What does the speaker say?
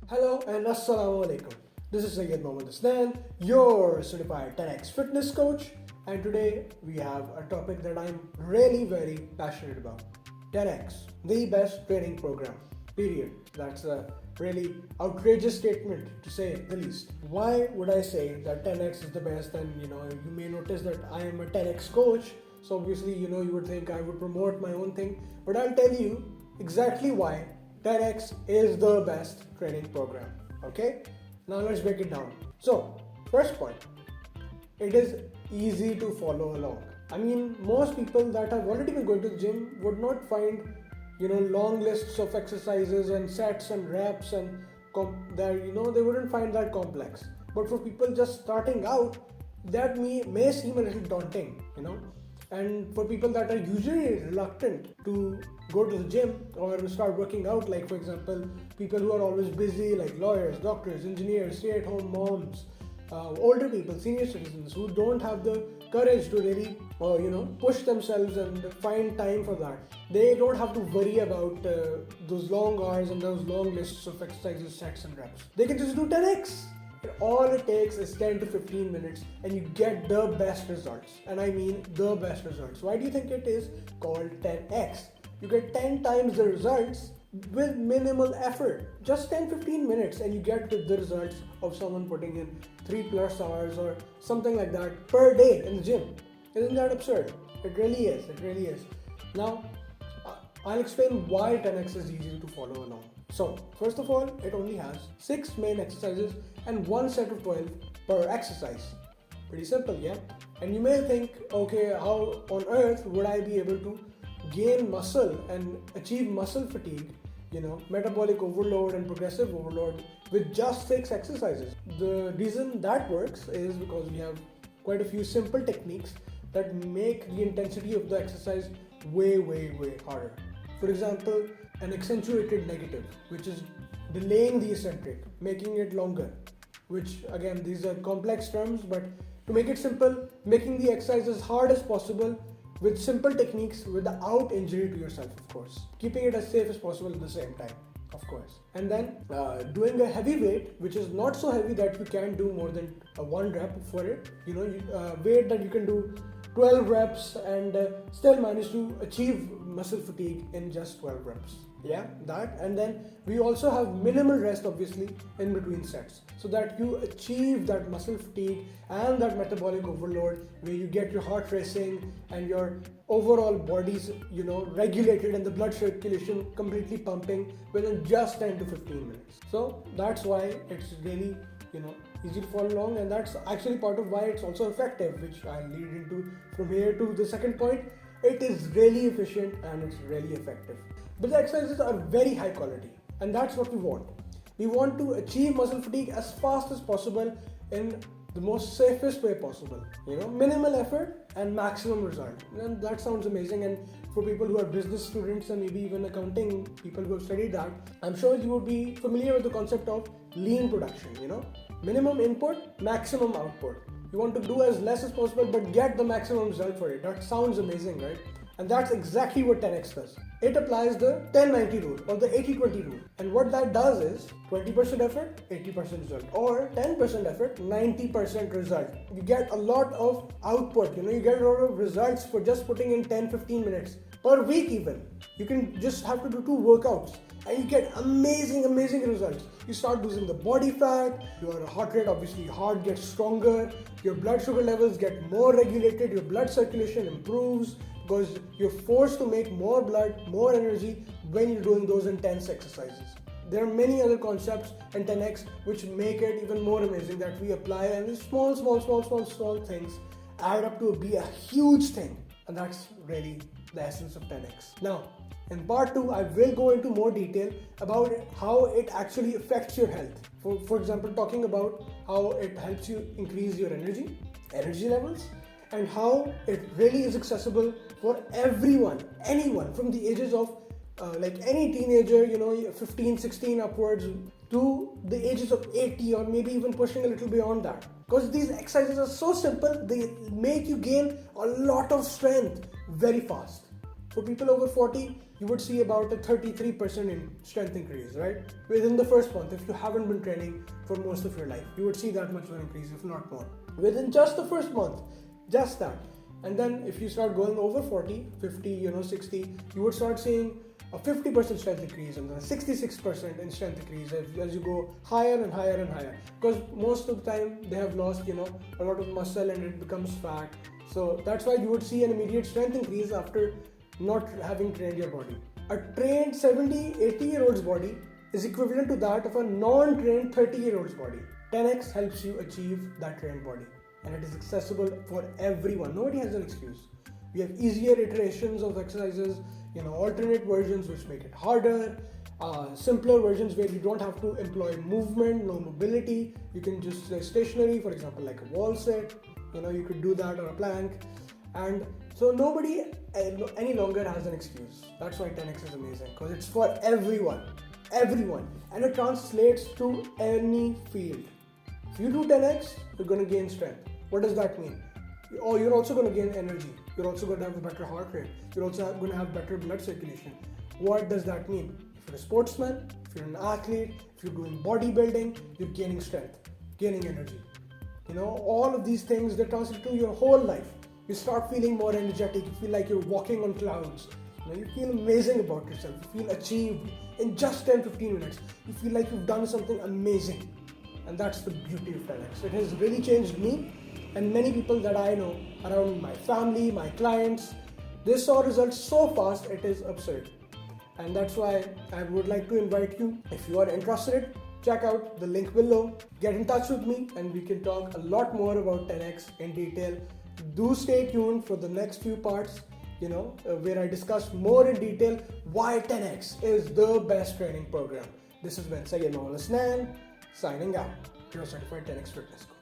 Hello and Assalamu alaikum. This is Syed Muhammad Hasnain, your certified 10x fitness coach, and today we have a topic that I'm really very passionate about. 10x, the best training program. Period. That's a really outrageous statement to say the least. Why would I say that 10x is the best? And you may notice that I am a 10x coach, so obviously you would think I would promote my own thing, but I'll tell you exactly why 10x is the best training program. Okay, now let's break it down. So, first point, it is easy to follow along. I mean, most people that have already been going to the gym would not find long lists of exercises and sets and reps and they wouldn't find that complex. But for people just starting out, that may seem a little daunting, and for people that are usually reluctant to go to the gym or start working out, like for example people who are always busy, like lawyers, doctors, engineers, stay-at-home moms, older people, senior citizens who don't have the courage to really push themselves and find time for that. They don't have to worry about those long hours and those long lists of exercises, sets and reps. They can just do 10x. All it takes is 10 to 15 minutes and you get the best results. And I mean the best results. Why do you think it is called 10x? You get 10 times the results with minimal effort. Just 10-15 minutes and you get the results of someone putting in 3+ hours or something like that per day in the gym. Isn't that absurd? It really is. It really is. Now, I'll explain why 10x is easy to follow along. So, first of all, it only has 6 main exercises and one set of 12 per exercise. Pretty simple, yeah? And you may think, okay, how on earth would I be able to gain muscle and achieve muscle fatigue, metabolic overload and progressive overload with just 6 exercises? The reason that works is because we have quite a few simple techniques that make the intensity of the exercise way harder. For example, an accentuated negative, which is delaying the eccentric, making it longer, which again, these are complex terms, but to make it simple, making the exercise as hard as possible with simple techniques without injury to yourself, of course. Keeping it as safe as possible at the same time, of course. And then doing a heavy weight, which is not so heavy that you can do more than one rep for it. Weight that you can do 12 reps and still manage to achieve muscle fatigue in just 12 reps. Yeah, that. And then we also have minimal rest, obviously, in between sets, so that you achieve that muscle fatigue and that metabolic overload where you get your heart racing and your overall body's regulated and the blood circulation completely pumping within just 10 to 15 minutes. So that's why it's really easy to follow along, and that's actually part of why it's also effective, which I'll lead into from here to the second point. It is really efficient and it's really effective. But the exercises are very high quality, and that's what we want. We want to achieve muscle fatigue as fast as possible in the most safest way possible. Minimal effort and maximum result. And that sounds amazing. And for people who are business students and maybe even accounting people who have studied that, I'm sure you would be familiar with the concept of lean production. Minimum input, maximum output. You want to do as less as possible but get the maximum result for it. That sounds amazing, right? And that's exactly what 10x does. It applies the 10-90 rule or the 80-20 rule. And what that does is 20% effort, 80% result, or 10% effort, 90% result. You get a lot of output, you get a lot of results for just putting in 10-15 minutes per week even. You can just have to do 2 workouts and you get amazing results. You start losing the body fat, your heart rate, obviously your heart gets stronger, your blood sugar levels get more regulated, your blood circulation improves, because you're forced to make more blood, more energy when you're doing those intense exercises. There are many other concepts in 10x which make it even more amazing that we apply, and these small things add up to be a huge thing, and that's really the essence of 10x. Now, in part 2, I will go into more detail about how it actually affects your health. For example, talking about how it helps you increase your energy levels, and how it really is accessible for anyone from the ages of like any teenager, 15, 16 upwards to the ages of 80 or maybe even pushing a little beyond that. Because these exercises are so simple, they make you gain a lot of strength very fast. For people over 40, you would see about a 33% in strength increase, right? Within the first month, if you haven't been training for most of your life, you would see that much of an increase, if not more. Within just the first month, just that. And then if you start going over 40, 50, 60, you would start seeing a 50% strength increase and then a 66% in strength increase as you go higher and higher and higher. Because most of the time they have lost, a lot of muscle and it becomes fat. So that's why you would see an immediate strength increase after not having trained your body. A trained 70, 80-year-old's body is equivalent to that of a non-trained 30-year-old's body. 10x helps you achieve that trained body, and it is accessible for everyone. Nobody has an excuse. We have easier iterations of exercises, alternate versions which make it harder, simpler versions where you don't have to employ movement, no mobility. You can just stay stationary, for example, like a wall sit. You could do that or a plank. And so nobody any longer has an excuse. That's why 10x is amazing, because it's for everyone, and it translates to any field. If you do 10x, you're going to gain strength. What does that mean? Oh, you're also going to gain energy. You're also going to have a better heart rate. You're also going to have better blood circulation. What does that mean? If you're a sportsman, if you're an athlete, if you're doing bodybuilding, you're gaining strength, gaining energy. All of these things, they translate to your whole life. You start feeling more energetic. You feel like you're walking on clouds. You feel amazing about yourself. You feel achieved in just 10-15 minutes. You feel like you've done something amazing. And that's the beauty of 10x. It has really changed me and many people that I know around my family, my clients. They saw results so fast, it is absurd. And that's why I would like to invite you, if you are interested, check out the link below, get in touch with me, and we can talk a lot more about 10x in detail. Do stay tuned for the next few parts, where I discuss more in detail why 10x is the best training program. This has been Syed Muhammad Hasnain signing out, your certified 10x fitness coach.